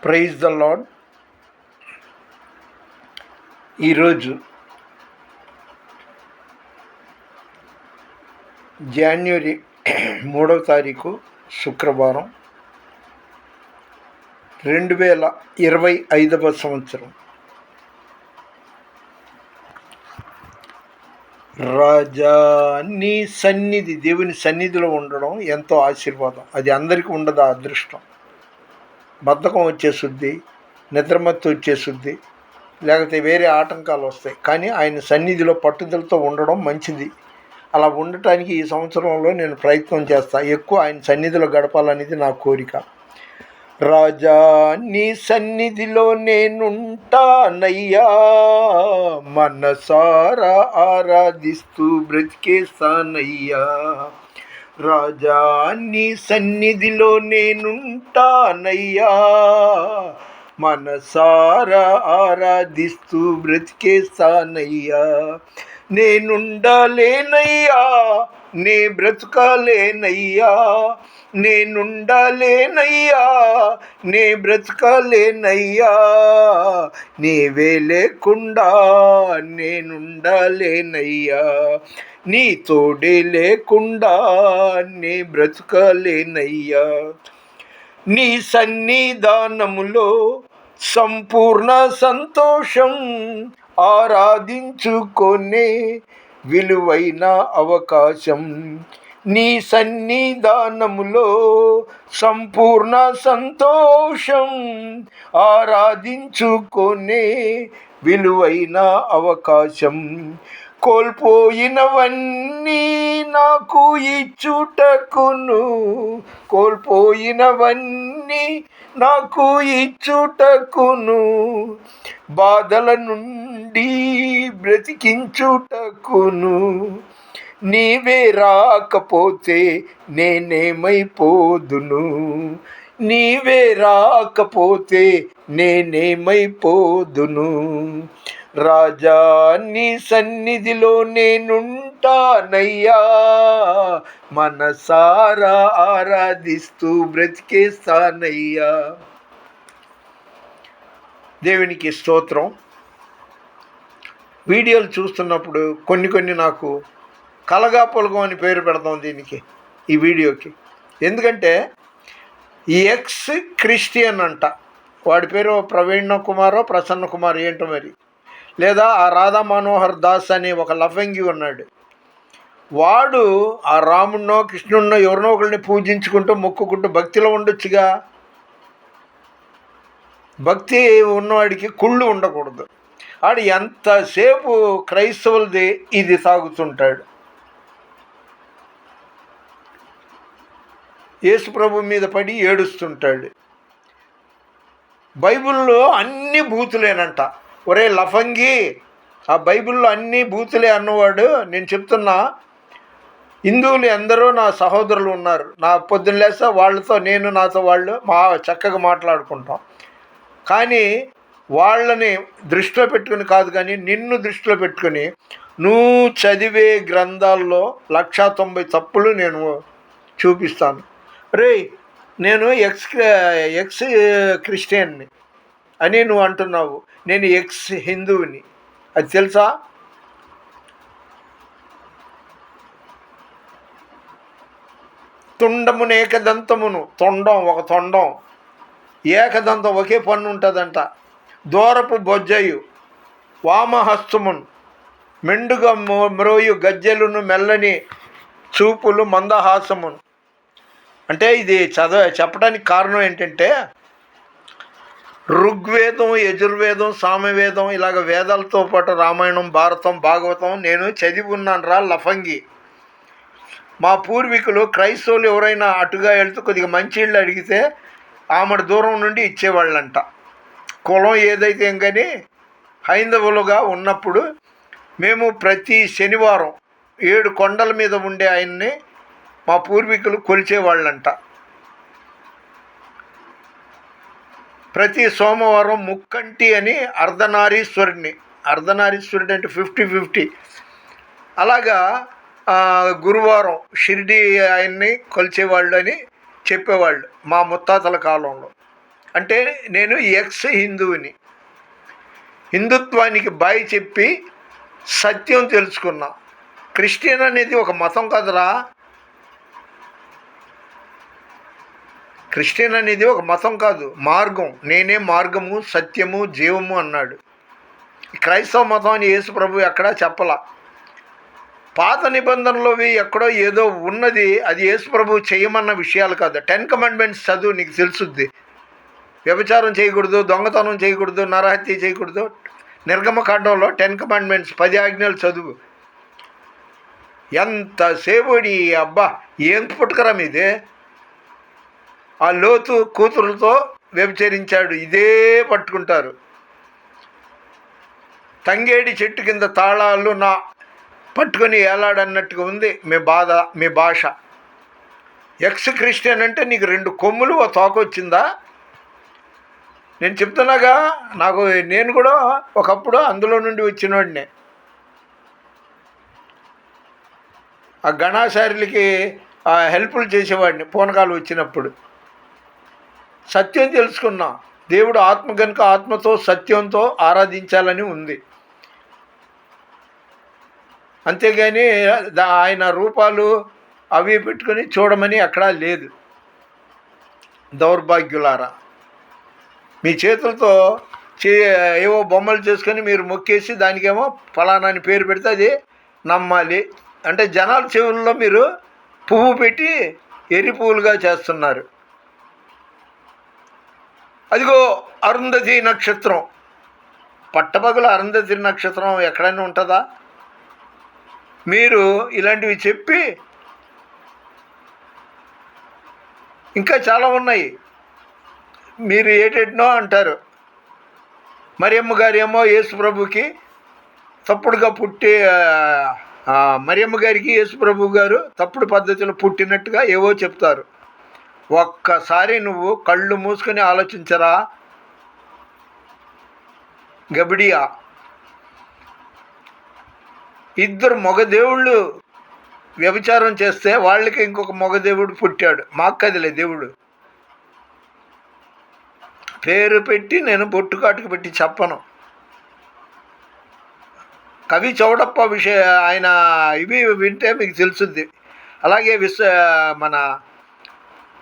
Praise the lord. ఈరోజు జనవరి 3వ తారీఖు శుక్రవారం, 2025 సంవత్సరం. రాజా, నీ సన్నిధి, దేవుని సన్నిధిలో ఉండడం ఎంతో ఆశీర్వాదం. అది అందరికీ ఉండదు ఆ అదృష్టం. బద్ధకం వచ్చేసుద్ది, నిద్రమత్తు వచ్చేసుద్ది, లేకపోతే వేరే ఆటంకాలు వస్తాయి. కానీ ఆయన సన్నిధిలో పట్టుదలతో ఉండడం మంచిది. అలా ఉండటానికి ఈ సంవత్సరంలో నేను ప్రయత్నం చేస్తాను. ఎక్కువ ఆయన సన్నిధిలో గడపాలనేది నా కోరిక. రాజా, నీ సన్నిధిలో నేనుంటానయ్యా, మనసారా ఆరాధిస్తూ బ్రతికేస్తానయ్యా. రాజా, నీ సన్నిధిలో నేనుంటానయ్యా, మనసారా ఆరాధిస్తూ బ్రతికేస్తానయ్యా. నేనుండలేనయ్యా, నే బ్రతకలేనయ్యా, నేనుండలేనయ్యా, నే బ్రతకలేనయ్యా. నీవే లేకుండా నేనుండలేనయ్యా, నీ తోడే లేకుండా నే బ్రతకలేనయ్యా. నీ సన్నిధానములో సంపూర్ణ సంతోషం, ఆరాధించుకొనే విలువైన అవకాశం. నీ సన్నిధానములో సంపూర్ణ సంతోషం, ఆరాధించుకొనే విలువైన అవకాశం. కోల్పోయినవన్నీ నాకు ఇచ్చుటకును, కోల్పోయినవన్నీ నాకు ఇచ్చుటకును, బాధల నుండి బ్రతికించుటకును. నీవే రాకపోతే నేనేమైపోదును, నీవే రాకపోతే నేనేమైపోదును. రాజా, నీ సన్నిధిలో నేనుంటానయ్యా, మనసారా ఆరాధిస్తూ బ్రతికేస్తానయ్యా. దేవునికి స్తోత్రం. వీడియోలు చూస్తున్నప్పుడు కొన్ని నాకు కలగా పొలగం అని పేరు పెడతాం దీనికి, ఈ వీడియోకి. ఎందుకంటే ఈ ఎక్స్ క్రిస్టియన్ అంట, వాడి పేరు ప్రవీణ్ కుమారో ప్రసన్న కుమార్ ఏంటో మరి, లేదా ఆ రాధా మనోహర్ దాస్ అనే ఒక లఫంగి ఉన్నాడు. వాడు ఆ రాముడినో కృష్ణుడినో ఎవరినో ఒకరిని పూజించుకుంటూ మొక్కుకుంటూ భక్తిలో ఉండొచ్చుగా. భక్తి ఉన్నవాడికి కుళ్ళు ఉండకూడదు. వాడు ఎంతసేపు క్రైస్తవులది ఇది తాగుతుంటాడు. యేసు ప్రభు మీద పడి ఏడుస్తుంటాడు. బైబిల్లో అన్ని బూతులేనంట. ఒరే లఫంగి, ఆ బైబిల్లో అన్ని బూతులే అన్నవాడు. నేను చెప్తున్నా, హిందువులు ఎందరో నా సహోదరులు ఉన్నారు. నా పొద్దున్న లేస్తే వాళ్ళతో నేను, నాతో వాళ్ళు చక్కగా మాట్లాడుకుంటాం. కానీ వాళ్ళని దృష్టిలో పెట్టుకుని కాదు, కానీ నిన్ను దృష్టిలో పెట్టుకుని నువ్వు చదివే గ్రంథాల్లో 190 తప్పులు నేను చూపిస్తాను. రే, నేను ఎక్స్ క్రిస్టియన్ని అని నువ్వు అంటున్నావు, నేను ఎక్స్ హిందువుని. అది తెలుసా? తుండమును ఏకదంతమును, తొండం ఒక తొండం, ఏకదంతం ఒకే పన్ను ఉంటుందంట. దూరపు బొజ్జయు, వామహస్తమును, మెండుగా మ్రోయు గజ్జెలును, మెల్లని చూపులు, మందహాసమును. అంటే ఇది చెప్పడానికి కారణం ఏంటంటే, ఋగ్వేదం, యజుర్వేదం, సామవేదం ఇలాగ వేదాలతో పాటు రామాయణం, భారతం, భాగవతం నేను చదివి ఉన్నాను రా లఫంగి. మా పూర్వీకులు క్రైస్తవులు ఎవరైనా అటుగా వెళ్తూ కొద్దిగా మంచిళ్ళు అడిగితే ఆమెడు దూరం నుండి ఇచ్చేవాళ్ళంట. కులం ఏదైతే ఏం కానీ హైందవులుగా ఉన్నప్పుడు మేము ప్రతి శనివారం 7 కొండల మీద ఉండే ఆయన్ని మా పూర్వీకులు కొలిచేవాళ్ళంట. ప్రతి సోమవారం ముక్కంటి అని అర్ధనారీశ్వరుడు అంటే 50-50 అలాగా గురువారం షిరిడి ఆయన్ని కొలిచేవాళ్ళు అని చెప్పేవాళ్ళు మా ముత్తాతల కాలంలో. అంటే నేను ఎక్స్ హిందువుని. హిందుత్వానికి బాయ్ చెప్పి సత్యం తెలుసుకున్నా. క్రిస్టియన్ అనేది ఒక మతం కదరా. క్రిస్టియన్ అనేది ఒక మతం కాదు, మార్గం. నేనే మార్గము, సత్యము, జీవము అన్నాడు. క్రైస్తవ మతం అని యేసు ప్రభు ఎక్కడా చెప్పలా. పాత నిబంధనలోవి ఎక్కడో ఏదో ఉన్నది, అది యేసు ప్రభు చేయమన్న విషయాలు కాదు. 10 కమాండ్మెంట్స్ చదువు, నీకు తెలుసుద్ది. వ్యభిచారం చేయకూడదు, దొంగతనం చేయకూడదు, నరహత్య చేయకూడదు. నిర్గమకాండంలో 10 కమాండ్మెంట్స్ 10 ఆజ్ఞలు చదువు. ఎంతసేపు అబ్బా ఏం పుట్టుకరా మీదే. ఆ లోతు కూతురులతో వ్యభిచరించాడు, ఇదే పట్టుకుంటారు. తంగేడి చెట్టు కింద తాళాలు నా పట్టుకొని ఏలాడన్నట్టుగా ఉంది మీ భాష. ఎక్స్ క్రిస్టియన్ అంటే నీకు 2 కొమ్ములు ఓ తోక వచ్చిందా? నేను చెప్తున్నాగా, నేను కూడా ఒకప్పుడు అందులో నుండి వచ్చినోడినే. ఆ గణాచార్యులకి హెల్ప్లు చేసేవాడిని పూనకాలు వచ్చినప్పుడు. సత్యం తెలుసుకున్నా. దేవుడు ఆత్మ కనుక ఆత్మతో సత్యంతో ఆరాధించాలని ఉంది. అంతేగాని ఆయన రూపాలు అవి పెట్టుకొని చూడమని అక్కడా లేదు. దౌర్భాగ్యులారా, మీ చేతులతో ఏవో బొమ్మలు చేసుకొని మీరు మొక్కేసి దానికేమో ఫలానా అని పేరు పెడితే అది నమ్మాలి. అంటే జనాల చెవుల్లో మీరు పువ్వు పెట్టి ఎరి పువ్వులుగా చేస్తున్నారు. అదిగో అరుంధతి నక్షత్రం, పట్టపగల అరుంధతి నక్షత్రం ఎక్కడైనా ఉంటుందా? మీరు ఇలాంటివి చెప్పి ఇంకా చాలా ఉన్నాయి. మీరు ఏటెట్నో అంటారు. మరియమ్మ గారు ఏమో యేసు ప్రభుకి తప్పుడుగా పుట్టి మరియమ్మ గారికి యేసు ప్రభు గారు తప్పుడు పద్ధతిలో పుట్టినట్టుగా ఏవో చెప్తారు. ఒక్కసారి నువ్వు కళ్ళు మూసుకొని ఆలోచించరా గబిడియా. 2 మగదేవుళ్ళు వ్యభిచారం చేస్తే వాళ్ళకి ఇంకొక మగదేవుడు పుట్టాడు. మాకు కదిలే దేవుడు పేరు పెట్టి నేను బొట్టుకాటుకు పెట్టి చెప్పను. కవి చౌడప్ప ఆయన ఇవి వింటే మీకు తెలుసుద్ది. అలాగే మన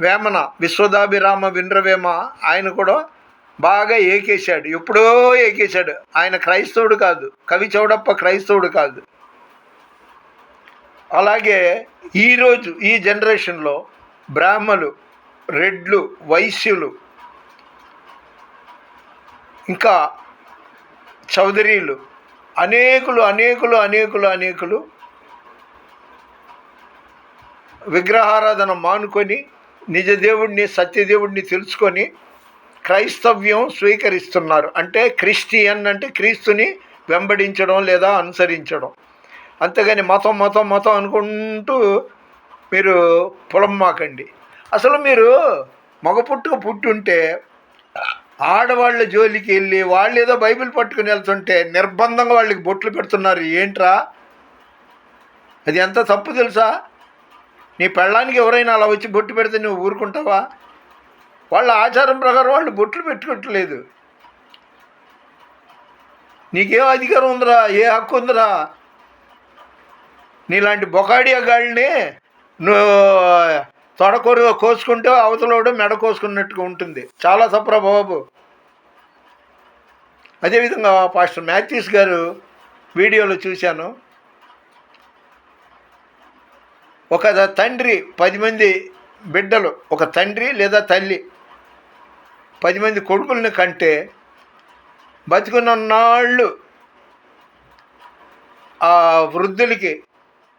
వేమన విశ్వదాభిరామ విండ్రవేమ ఆయన కూడా బాగా ఏకేశాడు, ఎప్పుడో ఏకేశాడు. ఆయన క్రైస్తవుడు కాదు, కవి చౌడప్ప క్రైస్తవుడు కాదు. అలాగే ఈరోజు ఈ జనరేషన్లో బ్రాహ్మలు, రెడ్లు, వైశ్యులు, ఇంకా చౌదరీలు అనేకులు విగ్రహారాధన మానుకొని నిజ దేవుడిని సత్యదేవుడిని తెలుసుకొని క్రైస్తవ్యం స్వీకరిస్తున్నారు. అంటే క్రిస్టియన్ అంటే క్రీస్తుని వెంబడించడం లేదా అనుసరించడం. అంతేగాని మతం అనుకుంటూ మీరు పొలమ్మాకండి. అసలు మీరు మగ పుట్టి ఉంటే ఆడవాళ్ళ జోలికి వెళ్ళి వాళ్ళు ఏదో బైబిల్ పట్టుకుని వెళ్తుంటే నిర్బంధంగా వాళ్ళకి బొట్లు పెడుతున్నారు. ఏంట్రా అది ఎంత తప్పు తెలుసా? నీ పెళ్ళానికి ఎవరైనా అలా వచ్చి బొట్టు పెడితే నువ్వు ఊరుకుంటావా? వాళ్ళ ఆచారం ప్రకారం వాళ్ళు బొట్లు పెట్టుకోవట్లేదు. నీకేం అధికారం ఉందిరా? ఏ హక్కు ఉందిరా? నీలాంటి బొకాడియా గాళ్ళని నువ్వు తొడకొరు కోసుకుంటే అవతలోడు మెడ కోసుకున్నట్టుగా ఉంటుంది. చాలా తప్పురా బాబు. అదేవిధంగా పాస్టర్ మ్యాథ్యూస్ గారు వీడియోలో చూశాను. ఒక తండ్రి 10 మంది బిడ్డలు, ఒక తండ్రి లేదా తల్లి 10 మంది కొడుకుల్ని కంటే బతికున్నన్నాళ్ళు ఆ వృద్ధులకి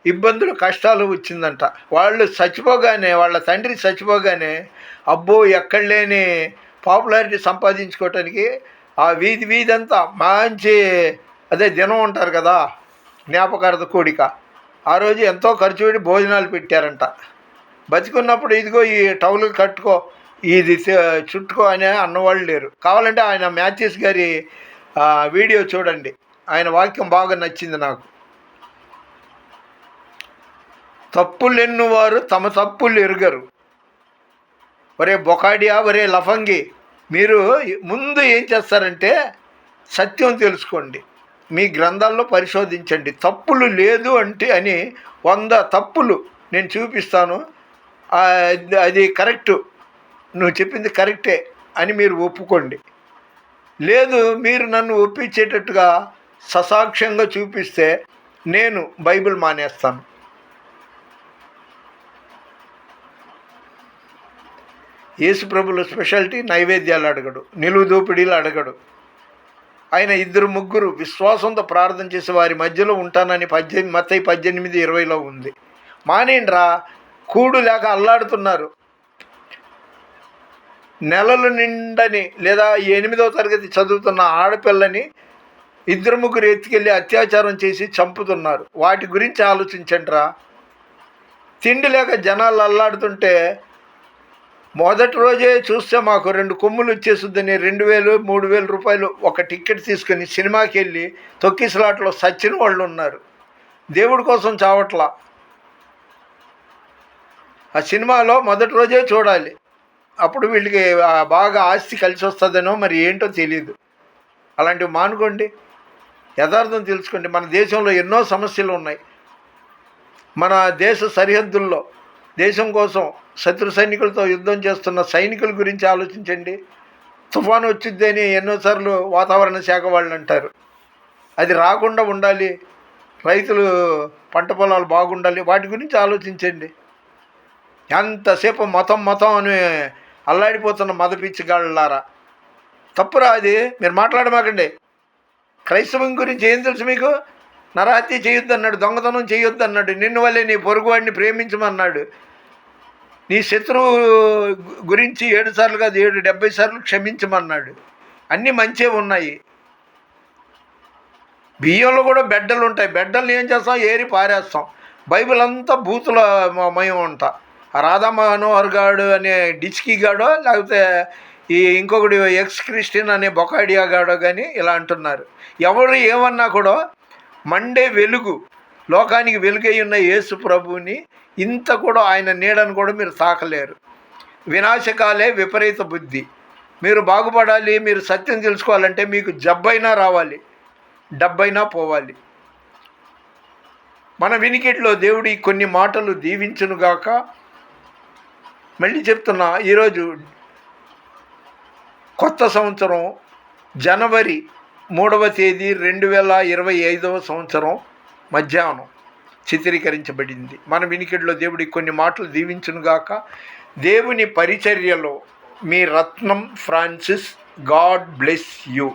ఇబ్బందులు కష్టాలు వచ్చిందంట. వాళ్ళు చచ్చిపోగానే, వాళ్ళ తండ్రి చచ్చిపోగానే అబ్బో ఎక్కడ లేని పాపులారిటీ సంపాదించుకోవటానికి ఆ వీధి అంతా మంచి అదే దినం ఉంటారు కదా, జ్ఞాపకార్థ కోడిక, ఆ రోజు ఎంతో ఖర్చు పెట్టి భోజనాలు పెట్టారంట. బతికున్నప్పుడు ఇదిగో ఈ టౌలు కట్టుకో, ఇది చుట్టుకో అని అన్నవాళ్ళు లేరు. కావాలంటే ఆయన మ్యాథ్యూస్ గారి వీడియో చూడండి, ఆయన వాక్యం బాగా నచ్చింది నాకు. తప్పులెన్నువారు తమ తప్పులు ఎరుగరు. ఒరే బొకాడియా, ఒరే లఫంగి, మీరు ముందు ఏం చేస్తారంటే సత్యం తెలుసుకోండి, మీ గ్రంథాల్లో పరిశోధించండి. తప్పులు లేదు అంటే అని 100 తప్పులు నేను చూపిస్తాను, అది కరెక్టు, నువ్వు చెప్పింది కరెక్టే అని మీరు ఒప్పుకోండి. లేదు మీరు నన్ను ఒప్పించేటట్టుగా ససాక్ష్యంగా చూపిస్తే నేను బైబిల్ మానేస్తాను. యేసు ప్రభుల స్పెషాలిటీ నైవేద్యాలు అడగడు, నిలువు దోపిడీలు అడగడు. ఆయన 2-3 విశ్వాసంతో ప్రార్థన చేసే వారి మధ్యలో ఉంటానని మత్తయి 18:20లో ఉంది. మానేండ్రా, కూడు లేక అల్లాడుతున్నారు. నెలలు నిండని లేదా 8వ తరగతి చదువుతున్న ఆడపిల్లని 2-3 ఎత్తుకెళ్ళి అత్యాచారం చేసి చంపుతున్నారు. వాటి గురించి ఆలోచించండిరా. తిండి లేక జనాలు అల్లాడుతుంటే మొదటి రోజే చూస్తే మాకు 2 కొమ్ములు వచ్చేస్తుందని 2,000-3,000 రూపాయలు ఒక టికెట్ తీసుకొని సినిమాకి వెళ్ళి తొక్కిసలాట్లో సచ్చిన వాళ్ళు ఉన్నారు. దేవుడి కోసం చావట్లా. ఆ సినిమాలో మొదటి రోజే చూడాలి, అప్పుడు వీళ్ళకి బాగా ఆస్తి కలిసి వస్తుందనో మరి ఏంటో తెలియదు. అలాంటివి మానుకోండి, యథార్థం తెలుసుకోండి. మన దేశంలో ఎన్నో సమస్యలు ఉన్నాయి. మన దేశ సరిహద్దుల్లో దేశం కోసం శత్రు సైనికులతో యుద్ధం చేస్తున్న సైనికుల గురించి ఆలోచించండి. తుఫాను వచ్చిద్ది అని ఎన్నోసార్లు వాతావరణ శాఖ వాళ్ళు అంటారు. అది రాకుండా ఉండాలి, రైతులు పంట పొలాలు బాగుండాలి, వాటి గురించి ఆలోచించండి. ఎంతసేపు మతం అని అల్లాడిపోతున్న మదపిచ్చిగాళ్ళారా, తప్పురా అది. మీరు మాట్లాడమాకండి. క్రైస్తవం గురించి ఏం తెలుసు మీకు? నరహత్య చేయొద్దు అన్నాడు, దొంగతనం చేయొద్దు అన్నాడు, నిన్ను వల్లే నీ పొరుగువాడిని ప్రేమించమన్నాడు, నీ శత్రువు గురించి 7 సార్లు కాదు 70 సార్లు క్షమించమన్నాడు. అన్నీ మంచే ఉన్నాయి. బియ్యంలో కూడా బెడ్డలు ఉంటాయి. బెడ్డల్ని ఏం చేస్తాం? ఏరి పారేస్తాం. బైబిల్ అంతా బూతుల మయం ఉంటా. రాధా మనోహర్ గాడు అనే డిచ్కీ గాడో లేకపోతే ఈ ఇంకొకటి ఎక్స్ క్రిస్టియన్ అనే బొకాడియా గాడో కానీ ఇలా అంటున్నారు. ఎవరు ఏమన్నా కూడా మండే వెలుగు, లోకానికి వెలుగై ఉన్న యేసు ప్రభువుని ఇంత కూడా ఆయన నీడను కూడా మీరు తాకలేరు. వినాశకాలే విపరీత బుద్ధి. మీరు బాగుపడాలి, మీరు సత్యం తెలుసుకోవాలంటే మీకు జబ్బైనా రావాలి, డబ్బైనా పోవాలి. మన వినికిట్లో దేవుడి కొన్ని మాటలు దీవించునుగాక. మళ్ళీ చెప్తున్నా, ఈరోజు కొత్త సంవత్సరం జనవరి 3వ తేదీ 2025వ సంవత్సరం మధ్యాహ్నం చిత్రీకరించబడింది. మన వినికిడిలో దేవుడికి కొన్ని మాటలు దీవించునుగాక. దేవుని పరిచర్యలో మీ రత్నం ఫ్రాన్సిస్. God bless you.